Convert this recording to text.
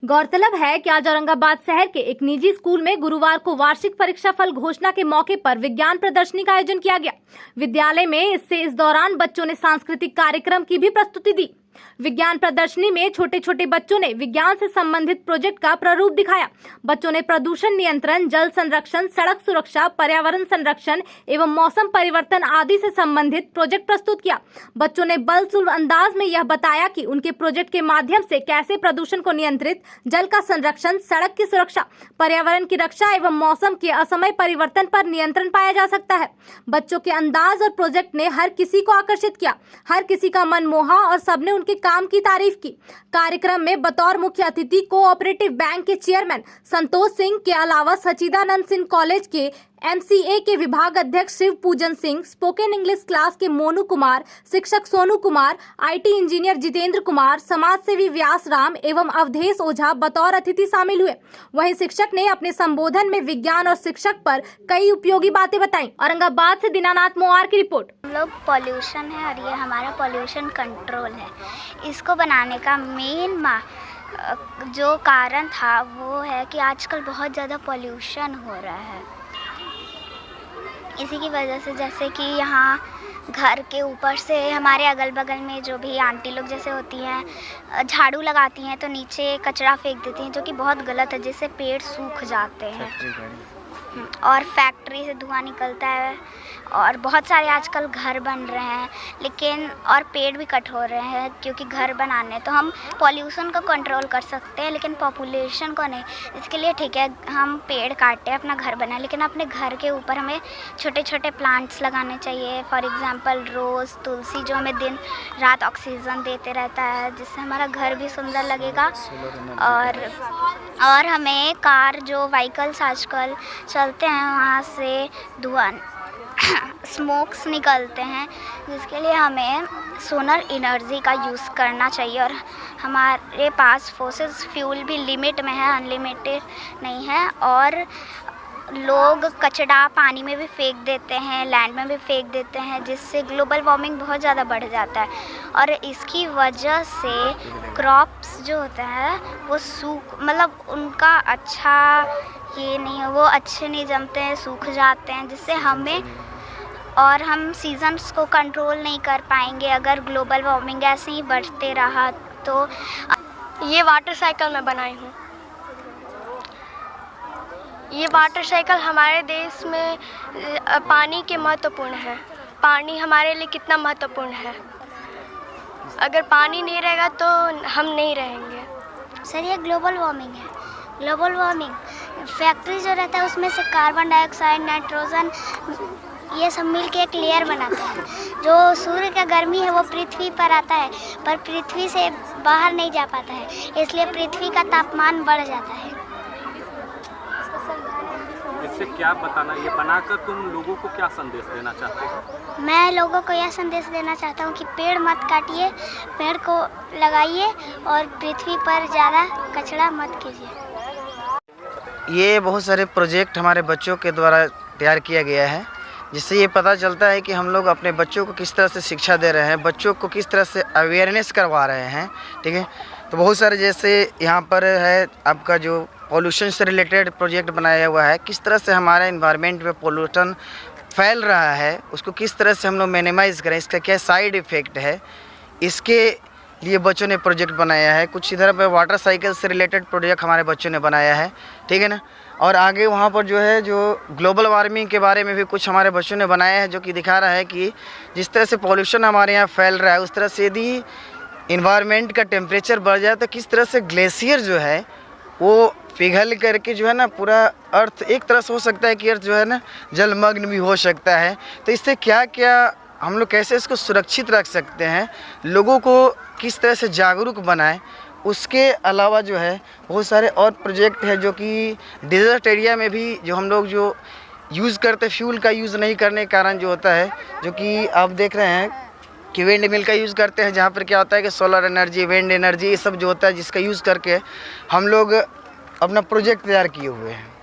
गौरतलब है कि आज औरंगाबाद शहर के एक निजी स्कूल में गुरुवार को वार्षिक परीक्षा फल घोषणा के मौके पर विज्ञान प्रदर्शनी का आयोजन किया गया। विद्यालय में इस दौरान बच्चों ने सांस्कृतिक कार्यक्रम की भी प्रस्तुति दी। विज्ञान प्रदर्शनी में छोटे छोटे बच्चों ने विज्ञान से संबंधित प्रोजेक्ट का प्रारूप दिखाया। बच्चों ने प्रदूषण नियंत्रण, जल संरक्षण, सड़क सुरक्षा, पर्यावरण संरक्षण एवं मौसम परिवर्तन आदि से संबंधित प्रोजेक्ट प्रस्तुत किया। बच्चों ने बलसुल अंदाज में यह बताया कि उनके प्रोजेक्ट के माध्यम से कैसे प्रदूषण को नियंत्रित, जल का संरक्षण, सड़क की सुरक्षा, पर्यावरण की रक्षा एवं मौसम के असमय परिवर्तन पर नियंत्रण पाया जा सकता है। बच्चों के अंदाज और प्रोजेक्ट ने हर किसी को आकर्षित किया, हर किसी का मन मोहा और सबने उनके काम की तारीफ की। कार्यक्रम में बतौर मुख्य अतिथि कोऑपरेटिव बैंक के चेयरमैन संतोष सिंह के अलावा सचिदानंद सिंह कॉलेज के MCA के विभाग अध्यक्ष शिव पूजन सिंह, स्पोकन इंग्लिश क्लास के मोनू कुमार, शिक्षक सोनू कुमार, IT इंजीनियर जितेंद्र कुमार, समाज सेवी व्यास राम एवं अवधेश ओझा बतौर अतिथि शामिल हुए। वहीं शिक्षक ने अपने संबोधन में विज्ञान और शिक्षक पर कई उपयोगी बातें बताई। औरंगाबाद से दीनानाथ मोआर की रिपोर्ट। हम लोग पॉल्यूशन है और ये हमारा पॉल्यूशन कंट्रोल है। इसको बनाने का मेन जो कारण था वो है कि आजकल बहुत ज़्यादा पॉल्यूशन हो रहा है। इसी की वजह से जैसे कि यहाँ घर के ऊपर से हमारे अगल बगल में जो भी आंटी लोग जैसे होती हैं झाड़ू लगाती हैं तो नीचे कचरा फेंक देती हैं, जो कि बहुत गलत है, जिससे पेड़ सूख जाते हैं और फैक्ट्री से धुआं निकलता है और बहुत सारे आजकल घर बन रहे हैं लेकिन और पेड़ भी कट हो रहे हैं क्योंकि घर बनाने। तो हम पॉल्यूशन को कंट्रोल कर सकते हैं लेकिन पॉपुलेशन को नहीं। इसके लिए ठीक है हम पेड़ काटें, अपना घर बनाएं, लेकिन अपने घर के ऊपर हमें छोटे छोटे प्लांट्स लगाने चाहिए। फॉर एग्जांपल रोज़, तुलसी, जो हमें दिन रात ऑक्सीजन देते रहता है, जिससे हमारा घर भी सुंदर लगेगा। और हमें कार जो व्हीकल्स आजकल चलते हैं वहाँ से धुआं स्मोक्स निकलते हैं, जिसके लिए हमें सोलर एनर्जी का यूज़ करना चाहिए। और हमारे पास फॉसिल फ्यूल भी लिमिट में है, अनलिमिटेड नहीं है। और लोग कचरा पानी में भी फेंक देते हैं, लैंड में भी फेंक देते हैं, जिससे ग्लोबल वार्मिंग बहुत ज़्यादा बढ़ जाता है। और इसकी वजह से क्रॉप्स जो होते हैं वो मतलब उनका अच्छा ये नहीं है, वो अच्छे नहीं जमते हैं, सूख जाते हैं, जिससे हम सीजन्स को कंट्रोल नहीं कर पाएंगे अगर ग्लोबल वार्मिंग ऐसे ही बढ़ते रहा तो। ये वाटर साइकिल मैं बनाई हूँ। ये वाटर साइकिल हमारे देश में पानी के महत्वपूर्ण है। पानी हमारे लिए कितना महत्वपूर्ण है, अगर पानी नहीं रहेगा तो हम नहीं रहेंगे। सर ये ग्लोबल वार्मिंग है। ग्लोबल वार्मिंग फैक्ट्री जो रहता है उसमें से कार्बन डाइऑक्साइड, नाइट्रोजन ये सब मिल के एक लेयर बनाते हैं। जो सूर्य का गर्मी है वो पृथ्वी पर आता है पर पृथ्वी से बाहर नहीं जा पाता है, इसलिए पृथ्वी का तापमान बढ़ जाता है। इससे क्या बताना, ये बनाकर तुम लोगों को क्या संदेश देना चाहते हो? मैं लोगों को यह संदेश देना चाहता हूँ कि पेड़ मत काटिए, पेड़ को लगाइए और पृथ्वी पर ज़्यादा कचरा मत कीजिए। ये बहुत सारे प्रोजेक्ट हमारे बच्चों के द्वारा तैयार किया गया है, जिससे ये पता चलता है कि हम लोग अपने बच्चों को किस तरह से शिक्षा दे रहे हैं, बच्चों को किस तरह से अवेयरनेस करवा रहे हैं। ठीक है, तो बहुत सारे जैसे यहाँ पर है आपका जो पॉल्यूशन से रिलेटेड प्रोजेक्ट बनाया हुआ है, किस तरह से हमारे इन्वायरमेंट में पॉल्यूशन फैल रहा है उसको किस तरह से हम लोग मिनिमाइज़ करें, इसका क्या साइड इफ़ेक्ट है, इसके लिए बच्चों ने प्रोजेक्ट बनाया है। कुछ इधर पे वाटर साइकिल से रिलेटेड प्रोजेक्ट हमारे बच्चों ने बनाया है। ठीक है ना, और आगे वहाँ पर जो है जो ग्लोबल वार्मिंग के बारे में भी कुछ हमारे बच्चों ने बनाया है, जो कि दिखा रहा है कि जिस तरह से पॉल्यूशन हमारे यहाँ फैल रहा है उस तरह से यदि इन्वायरमेंट का टेम्परेचर बढ़ जाए तो किस तरह से ग्लेशियर जो है वो पिघल करके जो है ना पूरा अर्थ एक तरह से हो सकता है कि अर्थ जो है ना जलमग्न भी हो सकता है। तो इससे क्या क्या हम लोग कैसे इसको सुरक्षित रख सकते हैं, लोगों को किस तरह से जागरूक बनाएं, उसके अलावा जो है बहुत सारे और प्रोजेक्ट है जो कि डेजर्ट एरिया में भी जो हम लोग जो यूज़ करते फ्यूल का यूज़ नहीं करने के कारण जो होता है, जो कि आप देख रहे हैं कि विंड मिल का यूज़ करते हैं, जहाँ पर क्या होता है कि सोलर एनर्जी, विंड एनर्जी ये सब जो होता है जिसका यूज़ करके हम लोग अपना प्रोजेक्ट तैयार किए हुए हैं।